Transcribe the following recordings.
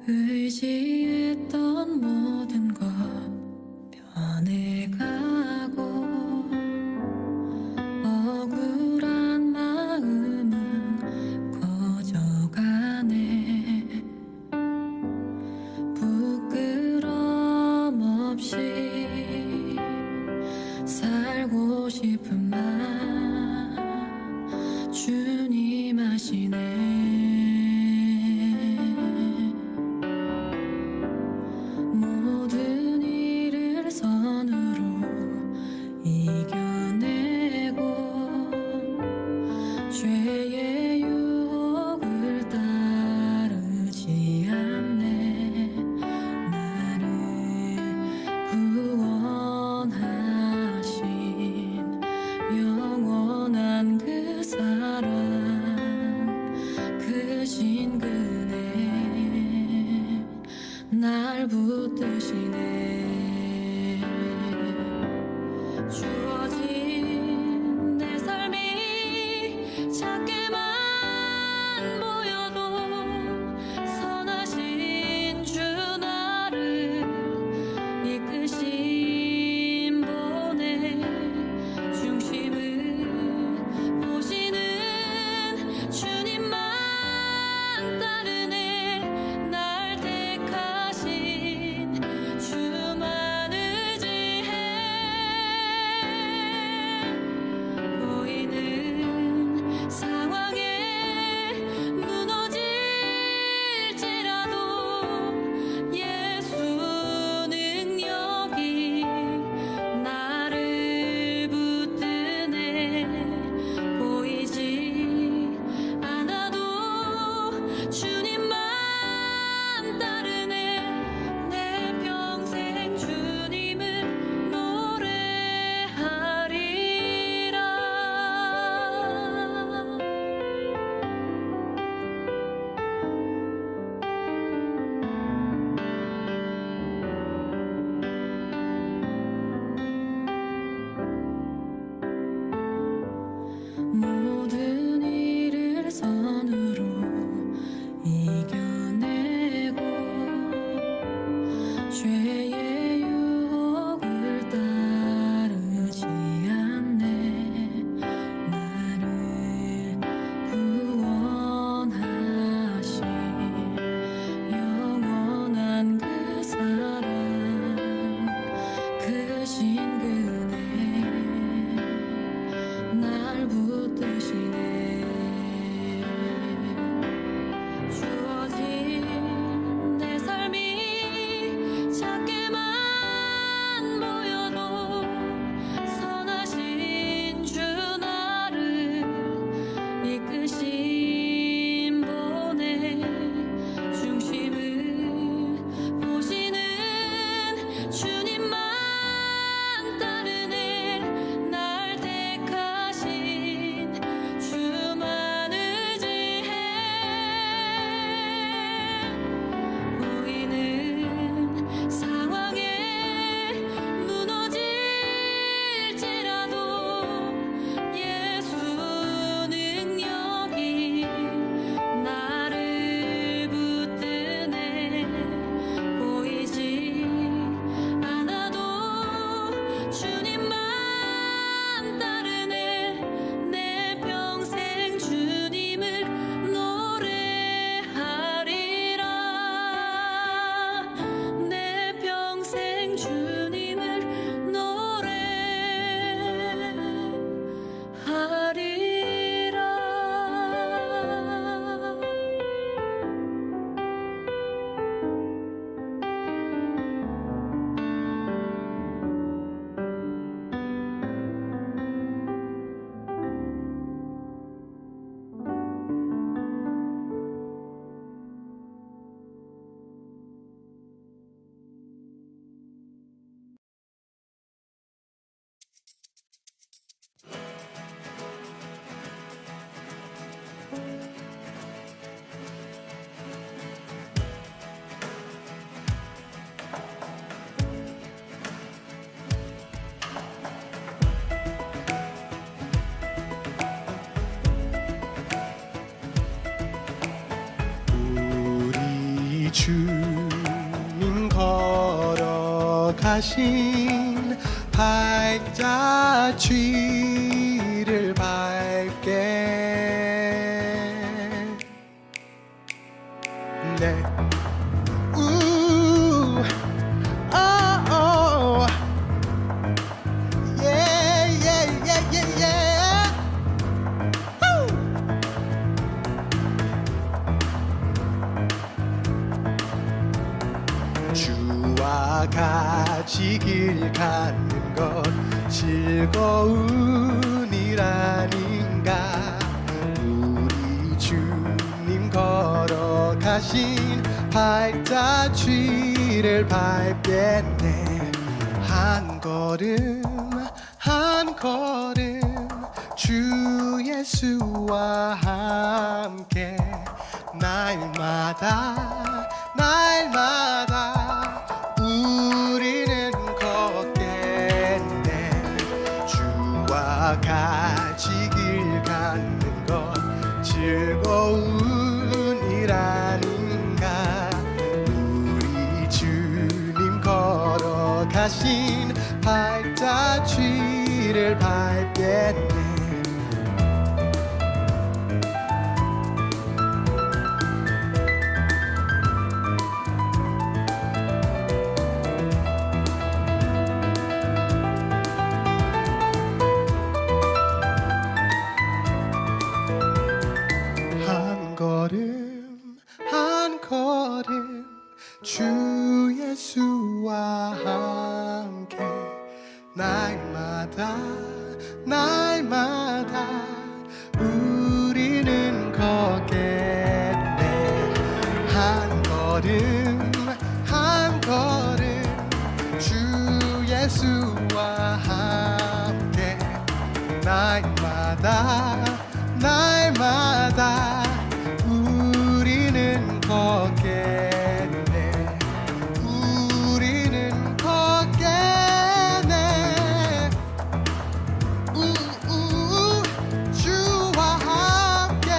의지했던 모든 것 변해가고 억울한 마음은 커져가네. 부끄럼 없이 살고 싶은 맘 주님 아시네. 모든 일을 선으로 이겨내고 죄의 유혹을 따르지 않네. 나를 구원하신 영원한 그 사랑, 크신 그네 날 붙드시네. 주어진 내 삶이 작게만 보여도 선하신 주 나를 이끄신 분의 중심을 보시는 주님만 따르네. 날 택하신 주 주님 걸어가신 발자취를 밟게 네. 주와 같이 길 가는 것 즐거운 일 아닌가. 우리 주님 걸어가신 발자취를 밟겠네. 한 걸음 한 걸음 주 예수와 함께 날마다 날마다 우리는 걷겠네. 주와 같이 길 가는 것 즐거운 일 아닌가. 우리 주님 걸어가신 발자취를 밟겠네. 한 걸음 한 걸음 주 예수와 함께 날마다 날마다 우리는 걷겠네. 한 걸음 한 걸음 주 예수와 함께 날마다 날마다 우리는 걷겠네. 우리는 걷겠네. 주와 함께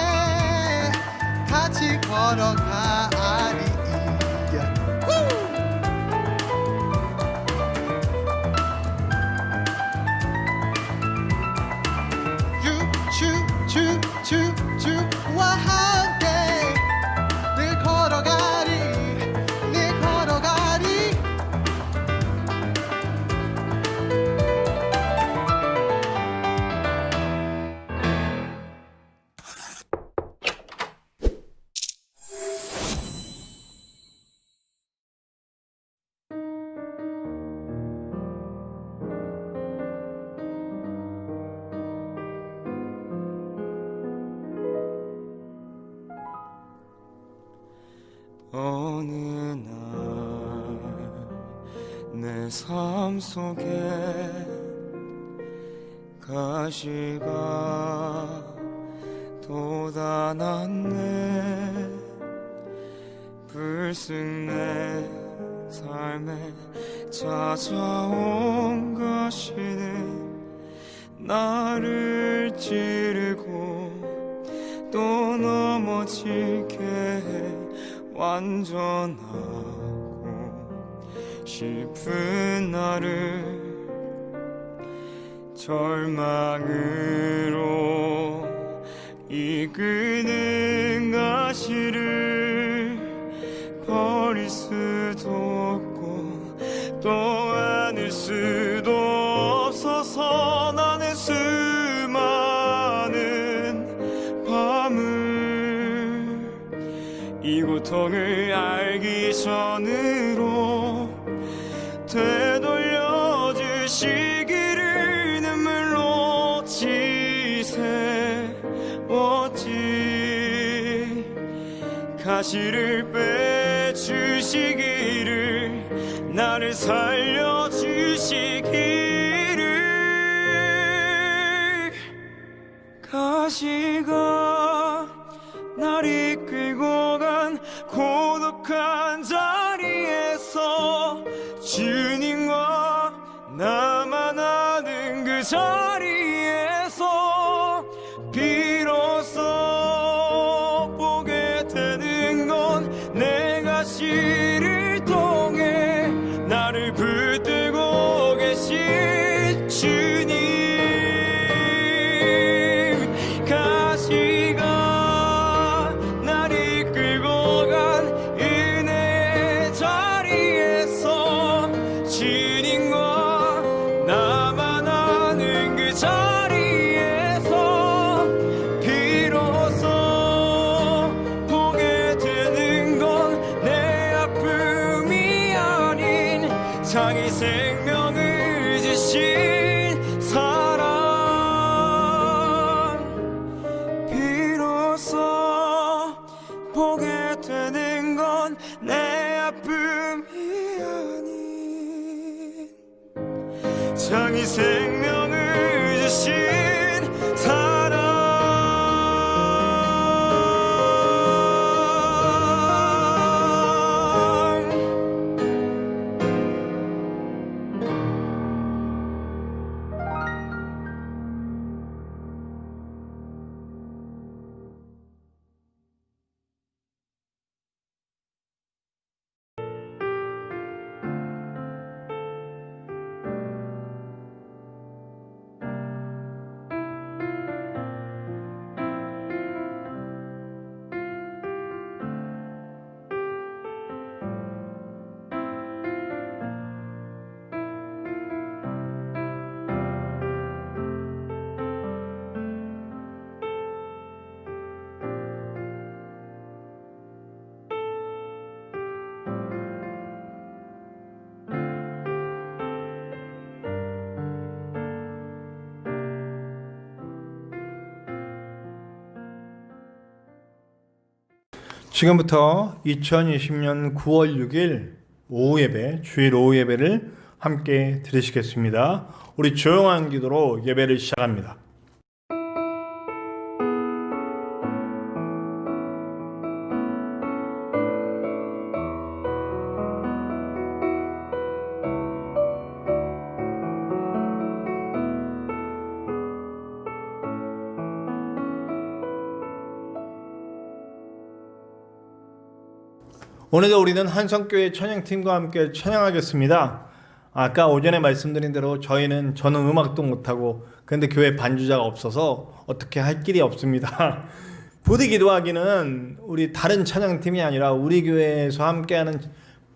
같이 걸어가리. 주와 함께 늘 걸어가리 늘 걸어가리. 어느 날 내 삶 속에 가시가 돋아났네. 불쑥 내 삶에 찾아온 가시는 나를 찌르고 또 넘어지게 해 완전하고 싶은 나를 절망으로 이끄는 가시를 버릴 수도 없고 또 안을 수도 없어서 나는 수많은 밤을 이 고통을 알기 전으로 되돌려 주시기를 눈물로 지새웠지. 가시를 빼주시기를 나를 살려주시기를. 가시가 날 이끌고 간 고독한 자리에서 주님과 나만 아는 그 자리에서 비로소 보게 되는 건 내가 가시를 통해 나를 붙들고 계신 주님, 가시가 나를 이끌고 간 은혜의 자리에서 주님과 나만 아는 그 자리에서 비로소 보게 되는 건 내 아픔이 아닌 자기 생명을 주신 사랑. 비로소 보게 되는 건 내 아픔이 아닌 자기 생명을 주신 사랑. 지금부터 2020년 9월 6일 오후 예배, 주일 오후 예배를 함께 드리시겠습니다. 우리 조용한 기도로 예배를 시작합니다. 오늘도 우리는 한성교회 찬양팀과 함께 찬양하겠습니다. 아까 오전에 말씀드린 대로 저는 음악도 못하고 근데 교회 반주자가 없어서 어떻게 할 길이 없습니다. 부디 기도하기는 우리 다른 찬양팀이 아니라 우리 교회에서 함께하는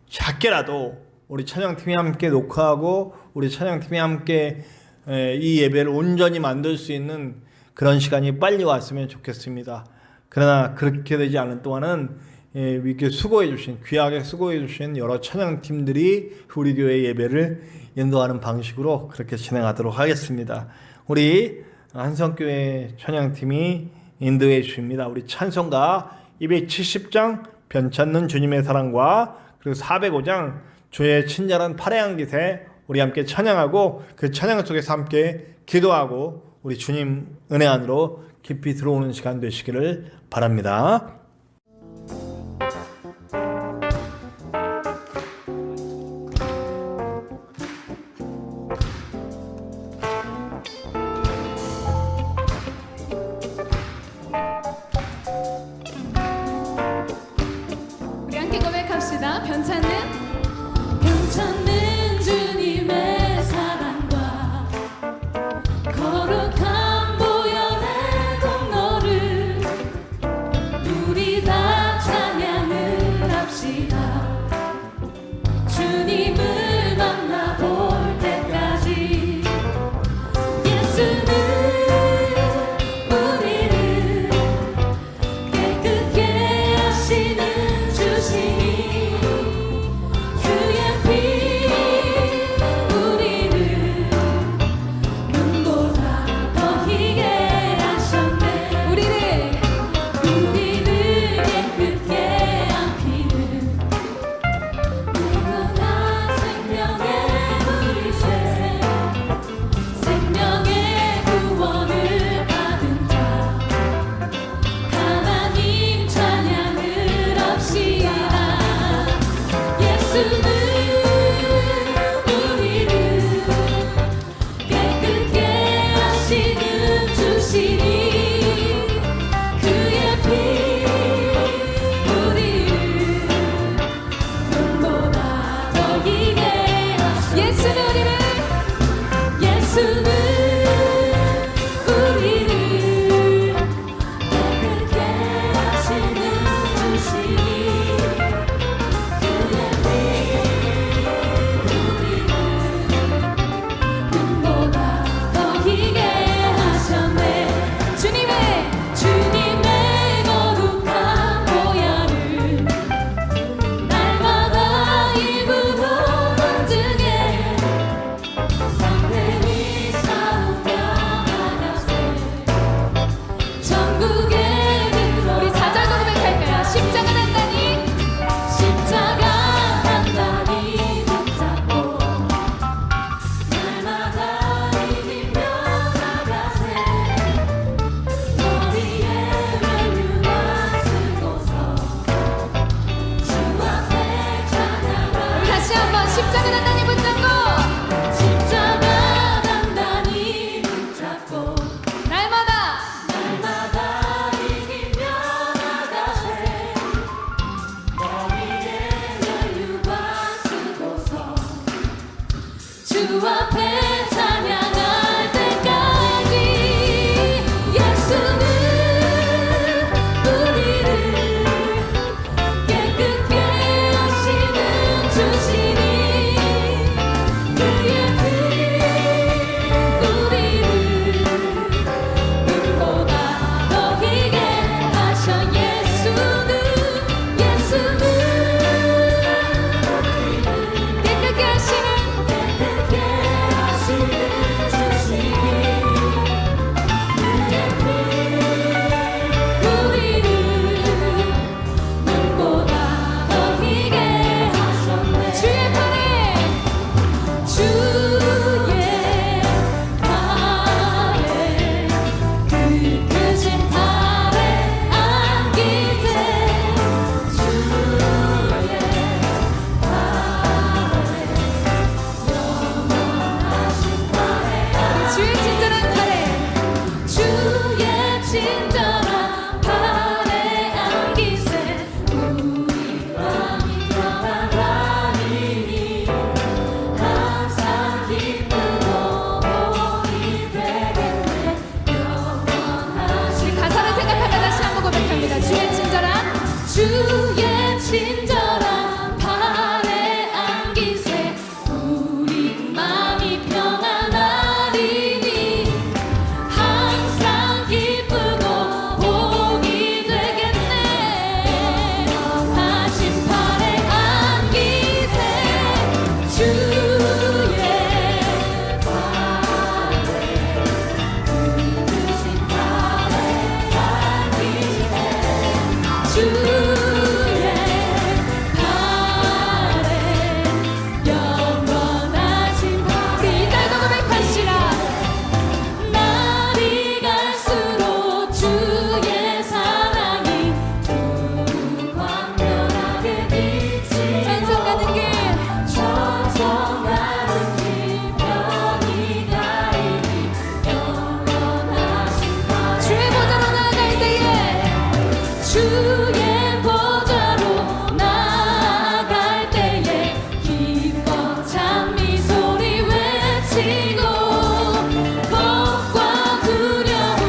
작게라도 우리 찬양팀이 함께 녹화하고 우리 찬양팀이 함께 이 예배를 온전히 만들 수 있는 그런 시간이 빨리 왔으면 좋겠습니다. 그러나 그렇게 되지 않은 동안은 이렇게 귀하게 수고해 주신 여러 찬양팀들이 우리 교회 예배를 인도하는 방식으로 그렇게 진행하도록 하겠습니다. 우리 한성교회 찬양팀이 인도해 주십니다. 우리 찬송가 270장 변찮는 주님의 사랑과 그리고 405장 주의 친절한 파래한 기세 우리 함께 찬양하고 그 찬양 속에서 함께 기도하고 우리 주님 은혜 안으로 깊이 들어오는 시간 되시기를 바랍니다. 변찮는 주님의 사랑과 거룩한 보혈의 공로를 우리 다 찬양을 합시다. 주님을 만나볼 때까지 예수는 우리를 깨끗게 하시는 주시니 주 앞에 찬양할 때까지 예수는 우리를 깨끗게 하시는 주시니 그의 피 우리를 눈보다 더 희게 하셔. 예수는 깨끗게 하시는 주시니 우리를 눈보다 더 희게 하셨네. 주의 팔에 그 크신 팔에 안기세. 주의 친절한 팔에 주의 친절한 팔에 안기세. 우리 마음이 평안하리니 항상 기쁘고 복이 되겠네. 영원하신 가사를 생각하며 다시 한번 고백합니다. 주의 친절한 팔에 안기세. 우리 마음이 평안하리니 항상 기쁘고 복이 되겠네. 하신 팔에 안기세. 주의 팔에 크신 팔에 안기세. 주의 팔에 영원하신 팔에 이 날도 고백하시라. 날이 갈수록 주의 사랑이 더욱 광명하게 비치. 전성 가는 길 병이 가리니 영원하신 팔에 주의 보좌로 나아갈 때에 주의 보좌로 나아갈 때에 기뻐 찬미 소리 외치고 겁과 두려움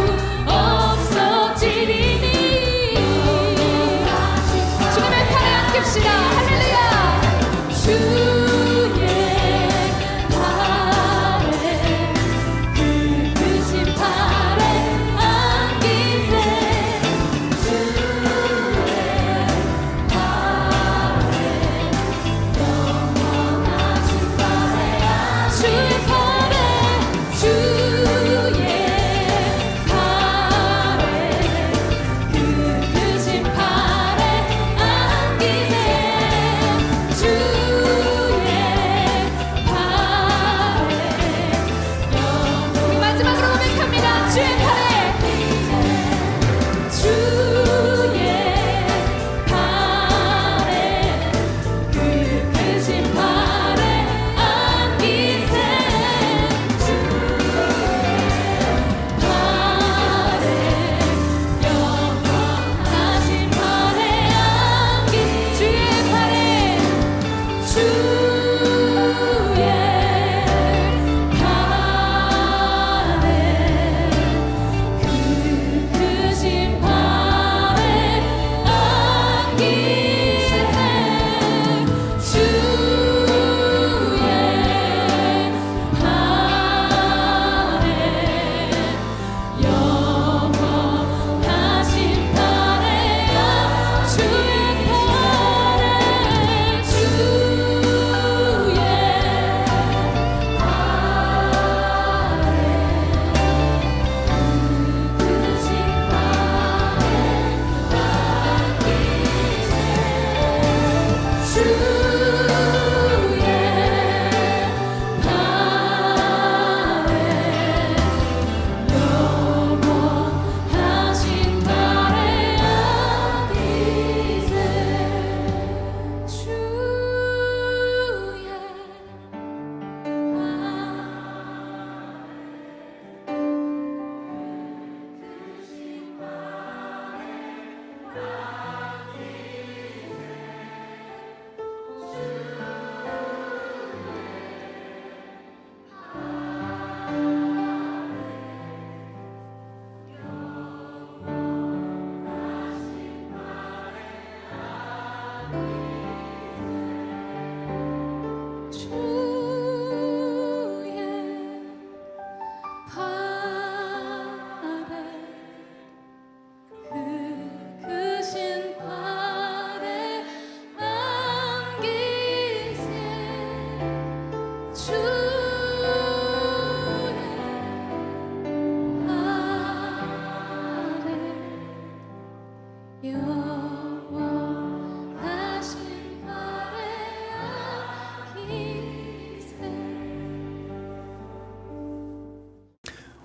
없어지리니 주님의 팔에 안깁시다. 할렐루야. 주의 팔에 그 크신 팔에 안기세. 주의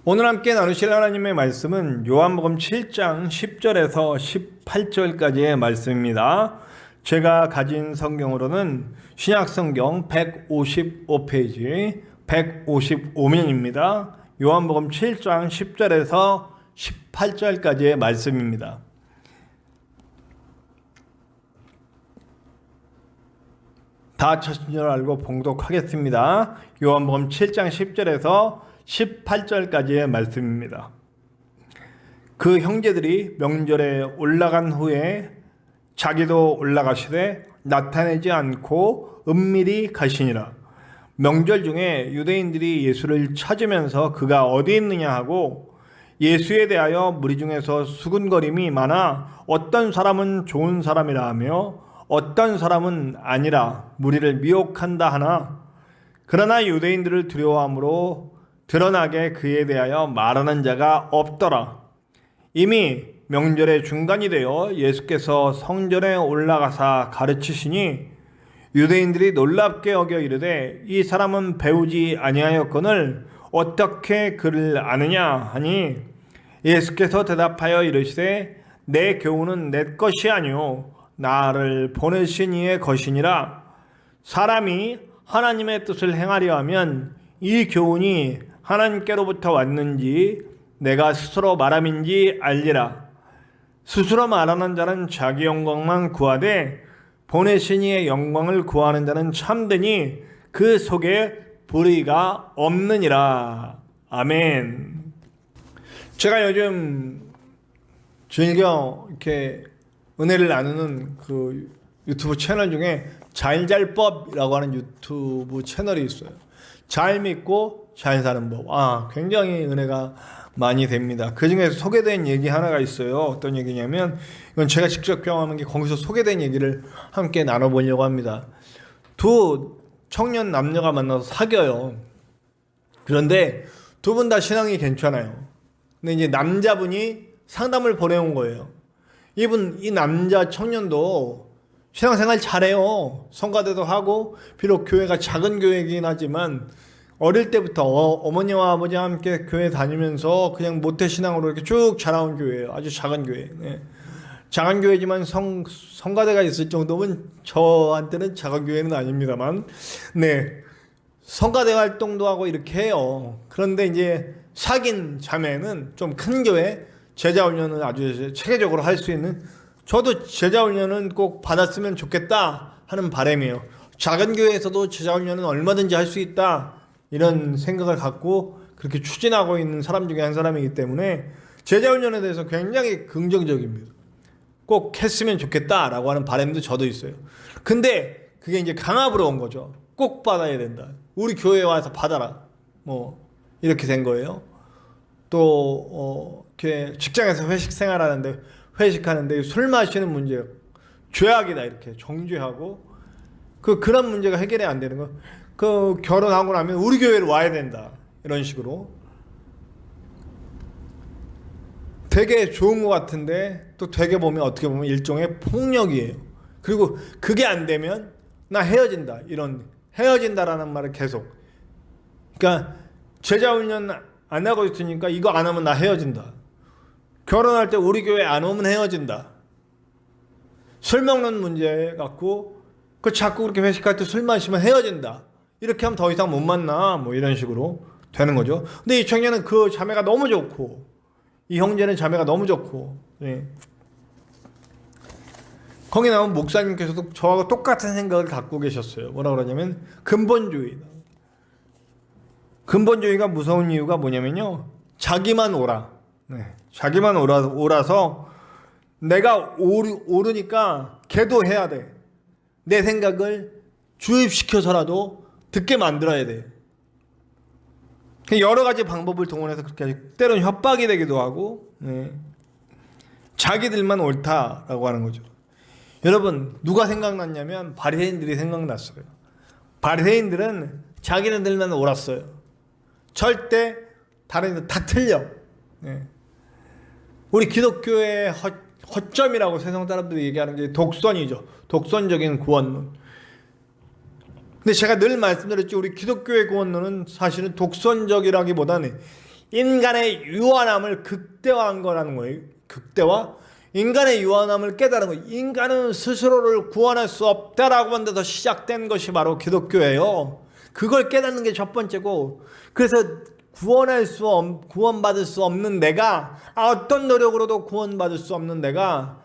오늘 함께 나누실 하나님의 말씀은 요한복음 7장 10절에서 18절까지의 말씀입니다. 제가 가진 성경으로는 신약성경 155페이지 155면입니다. 요한복음 7장 10절에서 18절까지의 말씀입니다. 다 찾은 줄 알고 봉독하겠습니다. 요한복음 7장 10절에서 18절까지의 말씀입니다. 그 형제들이 명절에 올라간 후에 자기도 올라가시되 나타내지 않고 은밀히 가시니라. 명절 중에 유대인들이 예수를 찾으면서 그가 어디 있느냐 하고 예수에 대하여 무리 중에서 수군거림이 많아 어떤 사람은 좋은 사람이라 하며 어떤 사람은 아니라 무리를 미혹한다 하나 그러나 유대인들을 두려워함으로 드러나게 그에 대하여 말하는 자가 없더라. 이미 명절의 중간이 되어 예수께서 성전에 올라가사 가르치시니 유대인들이 놀랍게 여겨 이르되 이 사람은 배우지 아니하였거늘 어떻게 그를 아느냐 하니 예수께서 대답하여 이르시되 내 교훈은 내 것이 아니요 나를 보내신 이의 것이니라. 사람이 하나님의 뜻을 행하려 하면 이 교훈이 하나님께로부터 왔는지 내가 스스로 말함인지 알리라. 스스로 말하는 자는 자기 영광만 구하되 보내신 이의 영광을 구하는 자는 참되니 그 속에 불의가 없느니라. 아멘. 제가 요즘 즐겨 이렇게 은혜를 나누는 그 유튜브 채널 중에 잘잘법이라고 하는 유튜브 채널이 있어요. 잘 믿고 잘 사는 법. 굉장히 은혜가 많이 됩니다. 그 중에서 소개된 얘기 하나가 있어요. 어떤 얘기냐면 이건 제가 직접 경험한 게 거기서 소개된 얘기를 함께 나눠보려고 합니다. 두 청년 남녀가 만나서 사겨요. 그런데 두 분 다 신앙이 괜찮아요. 근데 이제 남자분이 상담을 보내온 거예요. 이 남자 청년도 신앙생활 잘해요. 성가대도 하고 비록 교회가 작은 교회이긴 하지만 어릴 때부터 어머니와 아버지와 함께 교회 다니면서 그냥 모태신앙으로 이렇게 쭉 자라온 교회예요. 아주 작은 교회. 네. 작은 교회지만 성가대가 있을 정도면 저한테는 작은 교회는 아닙니다만 네. 성가대 활동도 하고 이렇게 해요. 그런데 이제 사귄 자매는 좀 큰 교회 제자훈련을 아주 체계적으로 할 수 있는 저도 제자훈련은 꼭 받았으면 좋겠다 하는 바람이에요. 작은 교회에서도 제자훈련은 얼마든지 할 수 있다 이런 생각을 갖고 그렇게 추진하고 있는 사람 중에 한 사람이기 때문에 제자훈련에 대해서 굉장히 긍정적입니다. 꼭 했으면 좋겠다라고 하는 바람도 저도 있어요. 근데 그게 이제 강압으로 온 거죠. 꼭 받아야 된다. 우리 교회에 와서 받아라. 뭐 이렇게 된 거예요. 또 이렇게 직장에서 회식 생활하는데 회식하는데 술 마시는 문제 죄악이다 이렇게 정죄하고 그런 문제가 해결이 안 되는 거. 그 결혼하고 나면 우리 교회를 와야 된다 이런 식으로 되게 좋은 것 같은데 또 되게 보면 어떻게 보면 일종의 폭력이에요. 그리고 그게 안 되면 나 헤어진다 이런 헤어진다라는 말을 계속 그러니까 제자훈련 안 하고 있으니까 이거 안 하면 나 헤어진다. 결혼할 때 우리 교회 안 오면 헤어진다. 술 먹는 문제 갖고 그 자꾸 그렇게 회식할 때 술 마시면 헤어진다. 이렇게 하면 더 이상 못 만나 뭐 이런 식으로 되는 거죠. 근데 이 청년은 그 자매가 너무 좋고 이 형제는 자매가 너무 좋고 예. 거기 나온 목사님께서도 저하고 똑같은 생각을 갖고 계셨어요. 뭐라 그러냐면 근본주의. 근본주의가 무서운 이유가 뭐냐면요. 자기만 오라. 네. 자기만 오라서 내가 오르니까 걔도 해야 돼. 내 생각을 주입시켜서라도 듣게 만들어야 돼. 여러 가지 방법을 동원해서 그렇게 하지. 때로는 협박이 되기도 하고 네. 자기들만 옳다라고 하는 거죠. 여러분 누가 생각났냐면 바리새인들이 생각났어요. 바리새인들은 자기네들만 옳았어요. 절대 다른 애들 다 틀려. 네. 우리 기독교의 허점이라고 세상 사람들이 얘기하는 게 독선이죠. 독선적인 구원론. 근데 제가 늘 말씀드렸죠. 우리 기독교의 구원론은 사실은 독선적이라기보다는 인간의 유한함을 극대화한 거라는 거예요. 극대화? 인간의 유한함을 깨달은 거예요. 인간은 스스로를 구원할 수 없다라고 하는 데서 시작된 것이 바로 기독교예요. 그걸 깨닫는 게 첫 번째고, 그래서 구원받을 수 없는 내가, 어떤 노력으로도 구원받을 수 없는 내가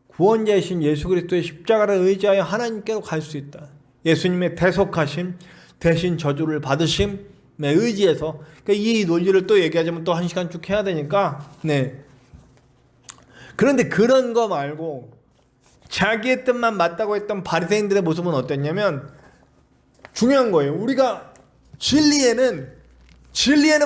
구원자이신 예수 그리스도의 십자가를 의지하여 하나님께로 갈 수 있다. 예수님의 대속하심, 대신 저주를 받으심에 의지해서, 그러니까 이 논리를 또 얘기하자면 또 1시간 쭉 해야 되니까, 네. 그런데 그런 거 말고 자기의 뜻만 맞다고 했던 바리새인들의 모습은 어땠냐면, 중요한 거예요. 우리가 진리에는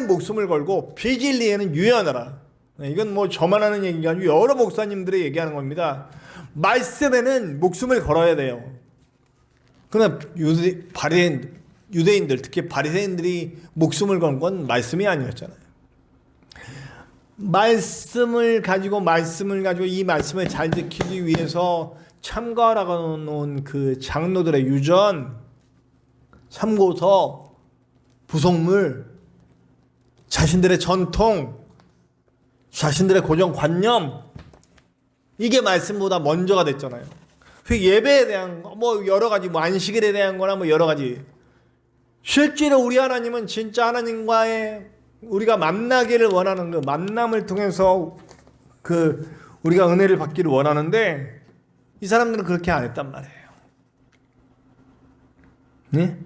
목숨을 걸고 비진리에는 유연하라. 이건 뭐 저만 하는 얘기가 아니고 여러 목사님들이 얘기하는 겁니다. 말씀에는 목숨을 걸어야 돼요. 그러나 유대인들, 특히 바리새인들이 목숨을 건 건 말씀이 아니었잖아요. 말씀을 가지고 이 말씀을 잘 지키기 위해서 참가하라고 놓은 그 장로들의 유전, 참고서, 부속물, 자신들의 전통, 자신들의 고정관념, 이게 말씀보다 먼저가 됐잖아요. 그 예배에 대한 뭐 여러 가지, 뭐 안식일에 대한 거나 뭐 여러 가지. 실제로 우리 하나님은 진짜 하나님과의 우리가 만나기를 원하는 그 만남을 통해서 우리가 은혜를 받기를 원하는데, 이 사람들은 그렇게 안 했단 말이에요. 네?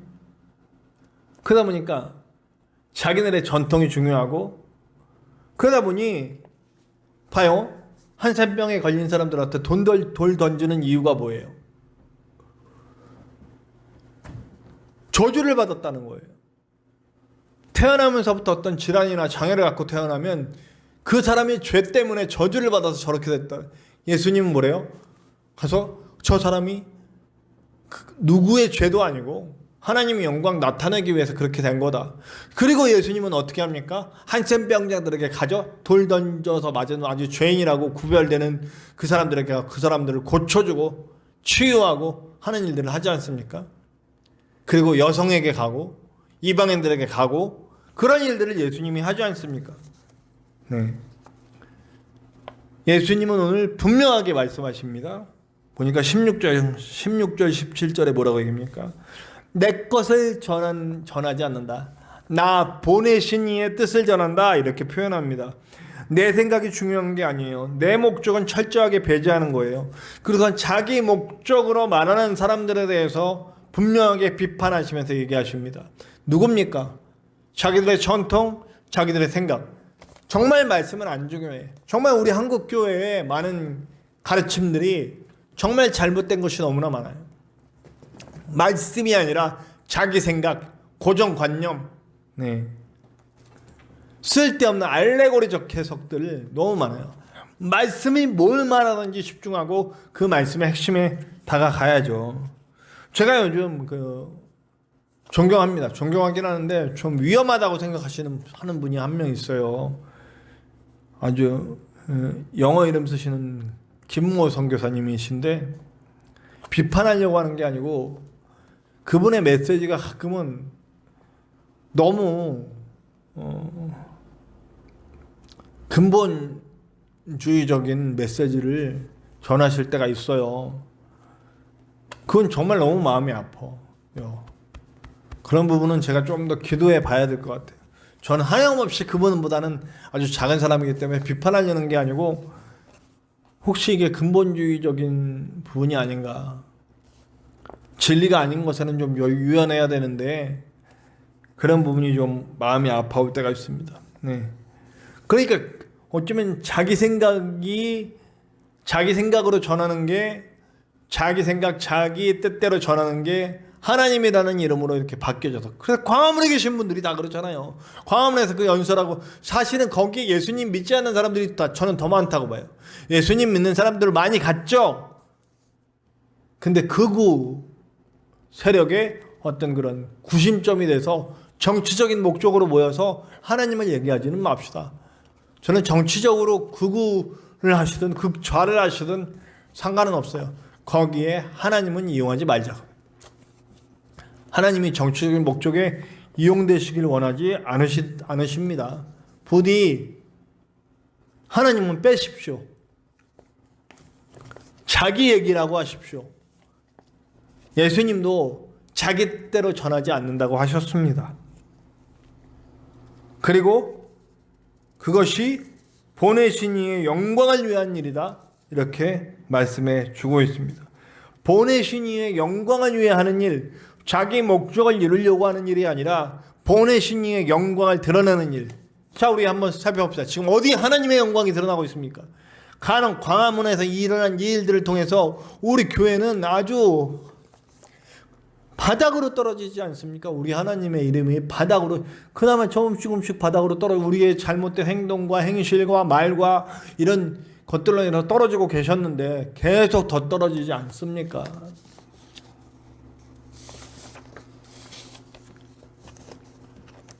그러다 보니까 자기네들의 전통이 중요하고, 그러다 보니 봐요. 한센병에 걸린 사람들한테 돌 던지는 이유가 뭐예요? 저주를 받았다는 거예요. 태어나면서부터 어떤 질환이나 장애를 갖고 태어나면 그 사람이 죄 때문에 저주를 받아서 저렇게 됐다. 예수님은 뭐래요? 가서 저 사람이 누구의 죄도 아니고 하나님의 영광 나타내기 위해서 그렇게 된 거다. 그리고 예수님은 어떻게 합니까? 한센병자들에게 가져 돌 던져서 맞은 아주 죄인이라고 구별되는 그 사람들을 고쳐주고 치유하고 하는 일들을 하지 않습니까? 그리고 여성에게 가고 이방인들에게 가고 그런 일들을 예수님이 하지 않습니까? 네. 예수님은 오늘 분명하게 말씀하십니다. 보니까 16절 17절에 뭐라고 얘기합니까? 내 것을 전하지 않는다. 나 보내신 이의 뜻을 전한다. 이렇게 표현합니다. 내 생각이 중요한 게 아니에요. 내 목적은 철저하게 배제하는 거예요. 그래서 자기 목적으로 말하는 사람들에 대해서 분명하게 비판하시면서 얘기하십니다. 누굽니까? 자기들의 전통, 자기들의 생각. 정말 말씀은 안 중요해. 정말 우리 한국 교회의 많은 가르침들이 정말 잘못된 것이 너무나 많아요. 말씀이 아니라 자기 생각, 고정관념, 네. 쓸데없는 알레고리적 해석들 너무 많아요. 말씀이 뭘 말하는지 집중하고 그 말씀의 핵심에 다가가야죠. 제가 요즘 존경합니다. 존경하긴 하는데 좀 위험하다고 하는 분이 한 명 있어요. 아주 영어 이름 쓰시는 김모 선교사님이신데, 비판하려고 하는 게 아니고 그분의 메시지가 가끔은 너무 근본주의적인 메시지를 전하실 때가 있어요. 그건 정말 너무 마음이 아파요. 그런 부분은 제가 좀 더 기도해 봐야 될 것 같아요. 저는 하염없이 그분보다는 아주 작은 사람이기 때문에 비판하려는 게 아니고, 혹시 이게 근본주의적인 부분이 아닌가, 진리가 아닌 것에는 좀 유연해야 되는데 그런 부분이 좀 마음이 아파올 때가 있습니다. 네. 그러니까 어쩌면 자기 생각으로 전하는 게, 자기 생각, 자기 뜻대로 전하는 게 하나님이라는 이름으로 이렇게 바뀌어져서, 그래서 광화문에 계신 분들이 다 그렇잖아요. 광화문에서 그 연설하고, 사실은 거기에 예수님 믿지 않는 사람들이 저는 더 많다고 봐요. 예수님 믿는 사람들 많이 갔죠. 근데 극우 세력의 어떤 그런 구심점이 돼서 정치적인 목적으로 모여서 하나님을 얘기하지는 맙시다. 저는 정치적으로 극우를 하시든 극좌를 하시든 상관은 없어요. 거기에 하나님은 이용하지 말자. 하나님이 정치적인 목적에 이용되시길 원하지 않으십니다. 부디 하나님은 빼십시오. 자기 얘기라고 하십시오. 예수님도 자기 때로 전하지 않는다고 하셨습니다. 그리고 그것이 보내신 이의 영광을 위한 일이다. 이렇게 말씀해 주고 있습니다. 보내신 이의 영광을 위해 하는 일, 자기 목적을 이루려고 하는 일이 아니라 보내신 이의 영광을 드러내는 일. 자, 우리 한번 살펴봅시다. 지금 어디 하나님의 영광이 드러나고 있습니까? 가는 광화문에서 일어난 이 일들을 통해서 우리 교회는 아주 바닥으로 떨어지지 않습니까? 우리 하나님의 이름이 바닥으로, 그나마 조금씩 바닥으로 우리의 잘못된 행동과 행실과 말과 이런 것들로 인해서 떨어지고 계셨는데 계속 더 떨어지지 않습니까?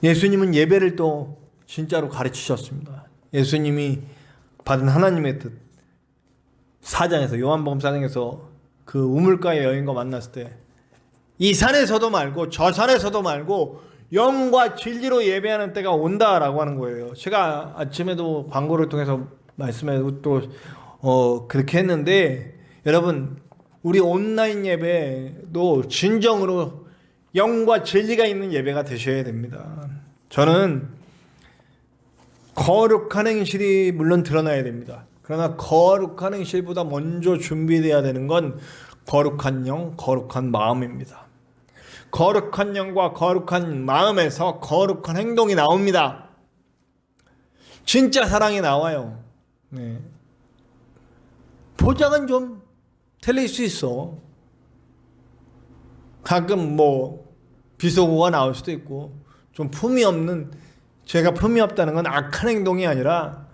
예수님은 예배를 또 진짜로 가르치셨습니다. 예수님이 받은 하나님의 뜻, 4장에서 요한복음 4장에서 그 우물가의 여인과 만났을 때 이 산에서도 말고 저 산에서도 말고 영과 진리로 예배하는 때가 온다라고 하는 거예요. 제가 아침에도 광고를 통해서 말씀해도 또 그렇게 했는데, 여러분 우리 온라인 예배도 진정으로 영과 진리가 있는 예배가 되셔야 됩니다. 저는 거룩한 행실이 물론 드러나야 됩니다. 그러나 거룩한 행실보다 먼저 준비되어야 되는 건 거룩한 영, 거룩한 마음입니다. 거룩한 영과 거룩한 마음에서 거룩한 행동이 나옵니다. 진짜 사랑이 나와요. 네. 포장은 좀 틀릴 수 있어. 가끔 뭐 비속어가 나올 수도 있고, 좀 품이 없는, 제가 품이 없다는 건 악한 행동이 아니라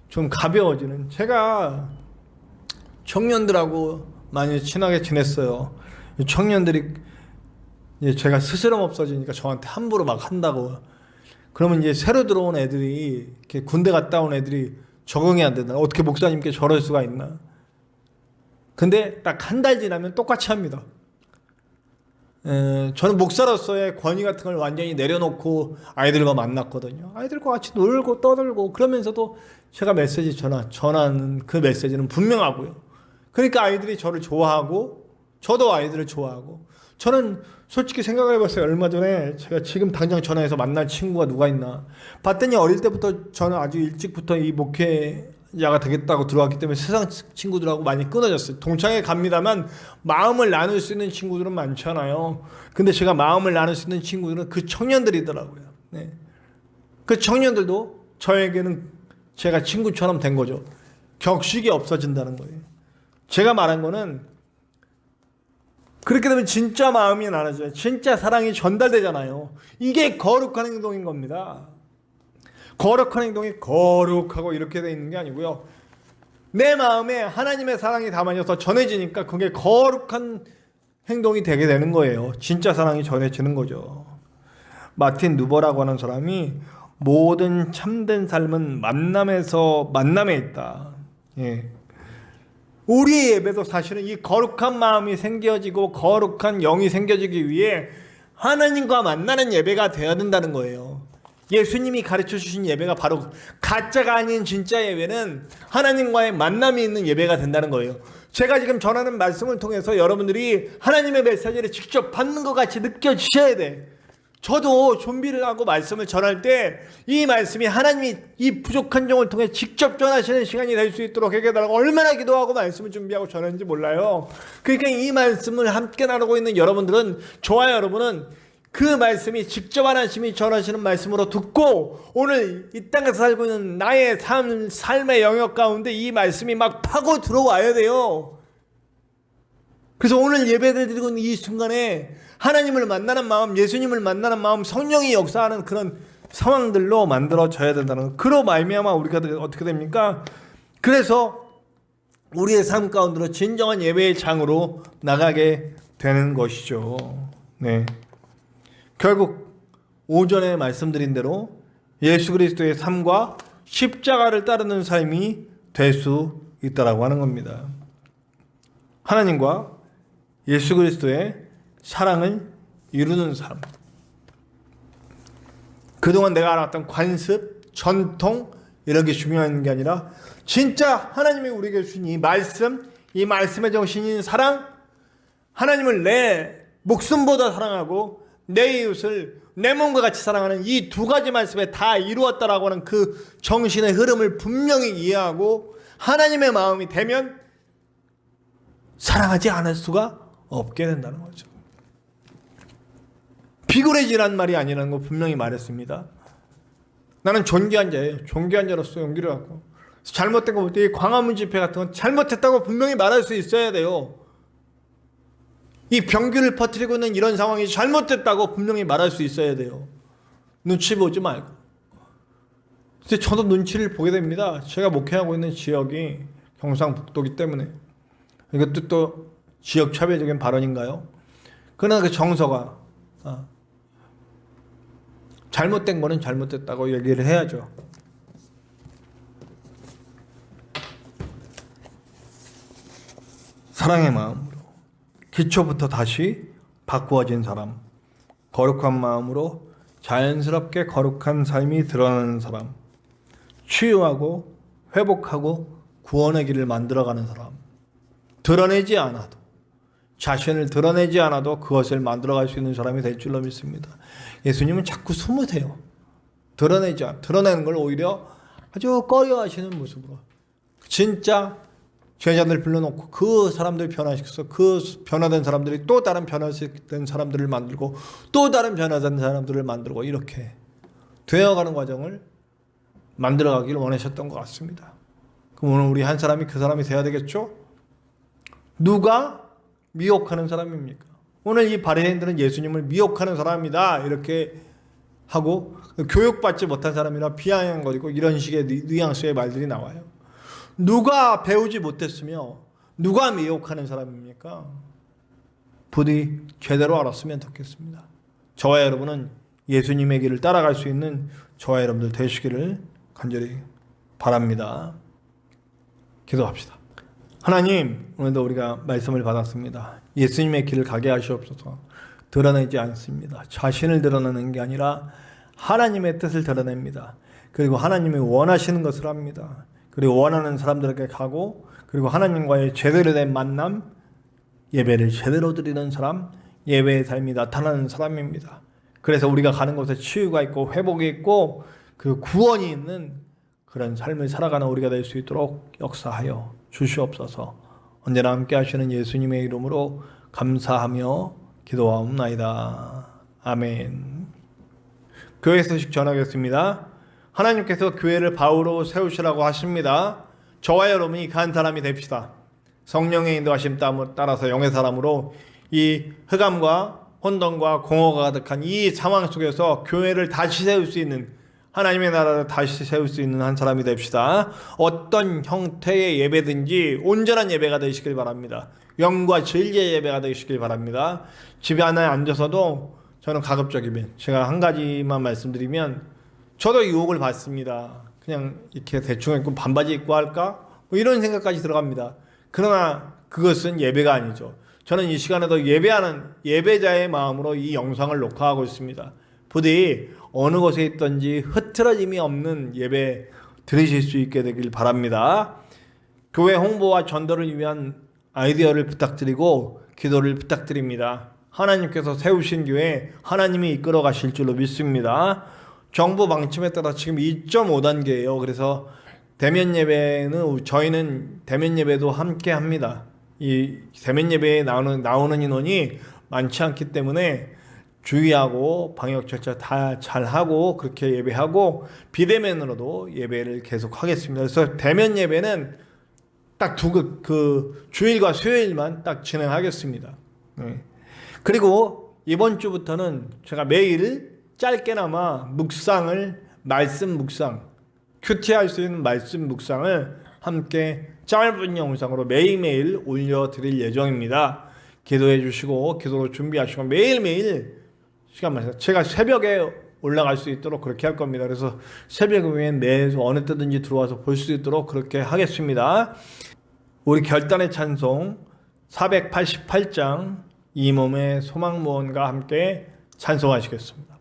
좀 가벼워지는. 제가 청년들하고 많이 친하게 지냈어요. 청년들이 제가 스스럼 없어지니까 저한테 함부로 막 한다고. 그러면 이제 새로 들어온 애들이, 이렇게 군대 갔다 온 애들이 적응이 안 된다. 어떻게 목사님께 저럴 수가 있나. 근데 딱 한 달 지나면 똑같이 합니다. 저는 목사로서의 권위 같은 걸 완전히 내려놓고 아이들과 만났거든요. 아이들과 같이 놀고 떠들고 그러면서도 제가 메시지 전하는 그 메시지는 분명하고요. 그러니까 아이들이 저를 좋아하고 저도 아이들을 좋아하고. 저는 솔직히 생각을 해봤어요. 얼마 전에 제가 지금 당장 전화해서 만날 친구가 누가 있나 봤더니, 어릴 때부터 저는 아주 일찍부터 이 목회자가 되겠다고 들어왔기 때문에 세상 친구들하고 많이 끊어졌어요. 동창회 갑니다만 마음을 나눌 수 있는 친구들은 많잖아요. 근데 제가 마음을 나눌 수 있는 친구들은 그 청년들이더라고요. 네. 그 청년들도 저에게는 제가 친구처럼 된 거죠. 격식이 없어진다는 거예요. 제가 말한 거는, 그렇게 되면 진짜 마음이 나눠져요. 진짜 사랑이 전달되잖아요. 이게 거룩한 행동인 겁니다. 거룩한 행동이 거룩하고 이렇게 돼 있는 게 아니고요. 내 마음에 하나님의 사랑이 담아져서 전해지니까 그게 거룩한 행동이 되게 되는 거예요. 진짜 사랑이 전해지는 거죠. 마틴 누버라고 하는 사람이 모든 참된 삶은 만남에 있다. 예. 우리의 예배도 사실은 이 거룩한 마음이 생겨지고 거룩한 영이 생겨지기 위해 하나님과 만나는 예배가 되어야 된다는 거예요. 예수님이 가르쳐 주신 예배가 바로 가짜가 아닌 진짜 예배는 하나님과의 만남이 있는 예배가 된다는 거예요. 제가 지금 전하는 말씀을 통해서 여러분들이 하나님의 메시지를 직접 받는 것 같이 느껴지셔야 돼. 저도 준비를 하고 말씀을 전할 때 이 말씀이 하나님이 이 부족한 종을 통해 직접 전하시는 시간이 될 수 있도록 해달라고 얼마나 기도하고 말씀을 준비하고 전하는지 몰라요. 그러니까 이 말씀을 함께 나누고 있는 여러분들은, 저와 여러분은 그 말씀이 직접 하나님이 전하시는 말씀으로 듣고 오늘 이 땅에서 살고 있는 나의 삶의 영역 가운데 이 말씀이 막 파고 들어와야 돼요. 그래서 오늘 예배를 드리고 있는 이 순간에 하나님을 만나는 마음, 예수님을 만나는 마음, 성령이 역사하는 그런 상황들로 만들어져야 된다는, 그로 말미암아 우리가 어떻게 됩니까? 그래서 우리의 삶 가운데로 진정한 예배의 장으로 나가게 되는 것이죠. 네. 결국 오전에 말씀드린 대로 예수 그리스도의 삶과 십자가를 따르는 삶이 될 수 있다라고 하는 겁니다. 하나님과 예수 그리스도의 사랑을 이루는 삶. 그동안 내가 알았던 관습, 전통 이런 게 중요한 게 아니라 진짜 하나님이 우리에게 주신 이 말씀, 이 말씀의 정신인 사랑, 하나님을 내 목숨보다 사랑하고 내 이웃을 내 몸과 같이 사랑하는 이 두 가지 말씀에 다 이루었다라고 하는 그 정신의 흐름을 분명히 이해하고 하나님의 마음이 되면 사랑하지 않을 수가 없게 된다는 거죠. 비굴해지란 말이 아니라는 거 분명히 말했습니다. 나는 존귀한 자예요. 존귀한 자로서 용기를 갖고 잘못된 거 볼 때 광화문 집회 같은 건 잘못했다고 분명히 말할 수 있어야 돼요. 이 병기를 퍼뜨리고 있는 이런 상황이 잘못됐다고 분명히 말할 수 있어야 돼요. 눈치 보지 말고. 근데 저도 눈치를 보게 됩니다. 제가 목회하고 있는 지역이 경상북도이기 때문에. 이것도 또 지역 차별적인 발언인가요? 그러나 그 정서가 잘못된 거는 잘못됐다고 얘기를 해야죠. 사랑의 마음으로 기초부터 다시 바꾸어진 사람, 거룩한 마음으로 자연스럽게 거룩한 삶이 드러나는 사람, 치유하고 회복하고 구원의 길을 만들어가는 사람, 드러내지 않아도, 자신을 드러내지 않아도 그것을 만들어갈 수 있는 사람이 될 줄로 믿습니다. 예수님은 자꾸 숨으세요. 드러내는 걸 오히려 아주 꺼려하시는 모습으로 진짜 제자들 불러놓고 그 사람들 변화시켜서 그 변화된 사람들이 또 다른 변화된 사람들을 만들고 또 다른 변화된 사람들을 만들고 이렇게 되어가는 과정을 만들어가기를 원하셨던 것 같습니다. 그럼 오늘 우리 한 사람이 그 사람이 돼야 되겠죠? 누가 미혹하는 사람입니까? 오늘 이 바리새인들은 예수님을 미혹하는 사람이다 이렇게 하고 교육받지 못한 사람이라 비아냥거리고 이런 식의 뉘앙스의 말들이 나와요. 누가 배우지 못했으며 누가 미혹하는 사람입니까? 부디 제대로 알았으면 좋겠습니다. 저와 여러분은 예수님의 길을 따라갈 수 있는 저와 여러분들 되시기를 간절히 바랍니다. 기도합시다. 하나님, 오늘도 우리가 말씀을 받았습니다. 예수님의 길을 가게 하시옵소서. 드러내지 않습니다. 자신을 드러내는 게 아니라 하나님의 뜻을 드러냅니다. 그리고 하나님이 원하시는 것을 합니다. 그리고 원하는 사람들에게 가고, 그리고 하나님과의 제대로 된 만남, 예배를 제대로 드리는 사람, 예배의 삶이 나타나는 사람입니다. 그래서 우리가 가는 곳에 치유가 있고 회복이 있고 그 구원이 있는 그런 삶을 살아가는 우리가 될 수 있도록 역사하여 주시옵소서. 언제나 함께 하시는 예수님의 이름으로 감사하며 기도하옵나이다. 아멘. 교회 소식 전하겠습니다. 하나님께서 교회를 바우로 세우시라고 하십니다. 저와 여러분이 간 사람이 됩시다. 성령의 인도하심 따라서 영의 사람으로 이 흑암과 혼돈과 공허가 가득한 이 상황 속에서 교회를 다시 세울 수 있는, 하나님의 나라를 다시 세울 수 있는 한 사람이 됩시다. 어떤 형태의 예배든지 온전한 예배가 되시길 바랍니다. 영과 진리의 예배가 되시길 바랍니다. 집에 안에 앉아서도 저는 가급적이면, 제가 한 가지만 말씀드리면, 저도 유혹을 받습니다. 그냥 이렇게 대충 입고 반바지 입고 할까? 뭐 이런 생각까지 들어갑니다. 그러나 그것은 예배가 아니죠. 저는 이 시간에도 예배하는 예배자의 마음으로 이 영상을 녹화하고 있습니다. 부디 어느 곳에 있든지 흐트러짐이 없는 예배 드리실 수 있게 되길 바랍니다. 교회 홍보와 전도를 위한 아이디어를 부탁드리고 기도를 부탁드립니다. 하나님께서 세우신 교회 하나님이 이끌어 가실 줄로 믿습니다. 정부 방침에 따라 지금 2.5단계예요. 그래서 대면 예배는, 저희는 대면 예배도 함께 합니다. 이 대면 예배에 나오는 인원이 많지 않기 때문에 주의하고 방역 절차 다 잘하고 그렇게 예배하고 비대면으로도 예배를 계속 하겠습니다. 그래서 대면 예배는 딱 그 주일과 수요일만 딱 진행하겠습니다. 네. 그리고 이번 주부터는 제가 매일 짧게나마 말씀 묵상, 큐티할 수 있는 말씀 묵상을 함께 짧은 영상으로 매일매일 올려드릴 예정입니다. 기도해 주시고 기도로 준비하시고 매일매일 시간 마세요. 제가 새벽에 올라갈 수 있도록 그렇게 할 겁니다. 그래서 새벽에 매일 어느 때든지 들어와서 볼 수 있도록 그렇게 하겠습니다. 우리 결단의 찬송 488장 이 몸의 소망무원과 함께 찬송하시겠습니다.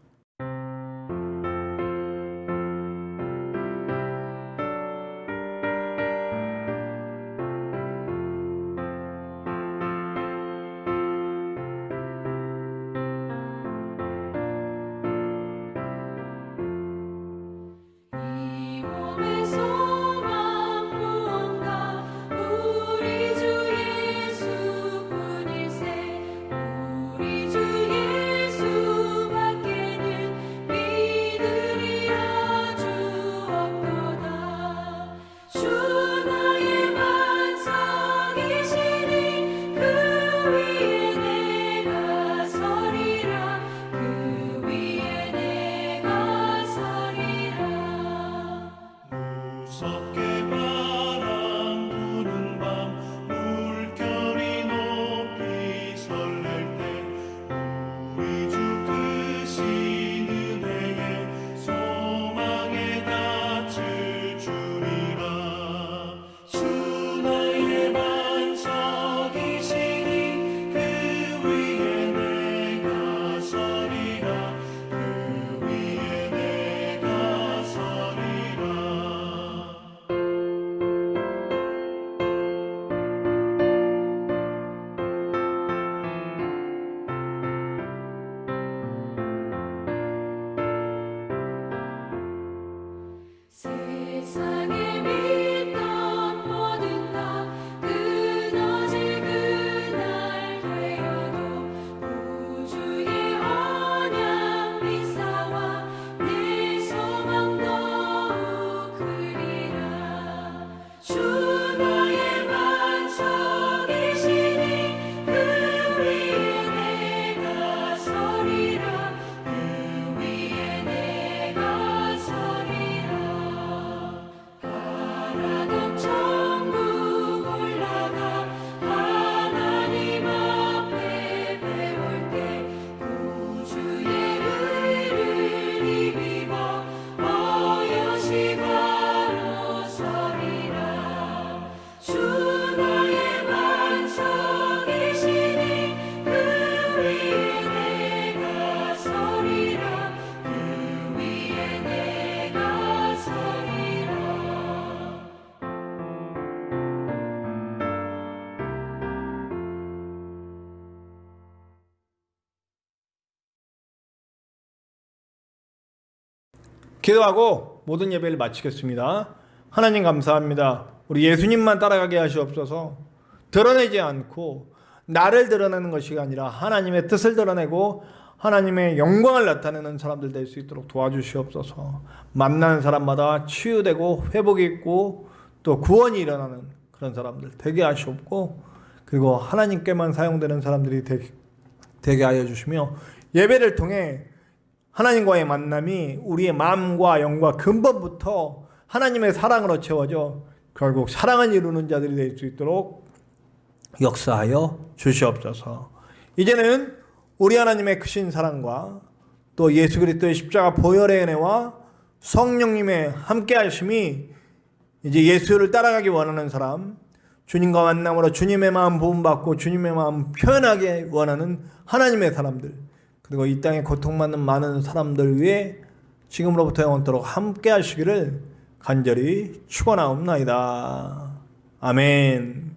세상에 믿던 모든 것 끊어질 그날 되어도 구주의 언약 미사와 내 소망 더욱 크리라. 주 나의 반석이시니 그 위에 내가 서리라. 그 위에 내가 서리라. 바라던 천국 올라가 하나님 앞에 배울 때 구주의 의를 입어 어여시 바로 서리라. 주 나의 반석이시니 그 위에 내가 서리라. 그 위에 내가 서리라. 기도하고 모든 예배를 마치겠습니다. 하나님 감사합니다. 우리 예수님만 따라가게 하시옵소서. 드러내지 않고 나를 드러내는 것이 아니라 하나님의 뜻을 드러내고 하나님의 영광을 나타내는 사람들 될 수 있도록 도와주시옵소서. 만나는 사람마다 치유되고 회복이 있고 또 구원이 일어나는 그런 사람들 되게 하시옵고, 그리고 하나님께만 사용되는 사람들이 되게 하여 주시며, 예배를 통해 하나님과의 만남이 우리의 마음과 영과 근본부터 하나님의 사랑으로 채워져 결국 사랑을 이루는 자들이 될 수 있도록 역사하여 주시옵소서. 이제는 우리 하나님의 크신 사랑과 또 예수 그리스도의 십자가 보혈의 은혜와 성령님의 함께 하심이 이제 예수를 따라가기 원하는 사람, 주님과 만남으로 주님의 마음 부음받고 주님의 마음 표현하기 원하는 하나님의 사람들, 그리고 이 땅에 고통받는 많은 사람들 위해 지금으로부터 영원토록 함께 하시기를 간절히 축원하옵나이다. 아멘.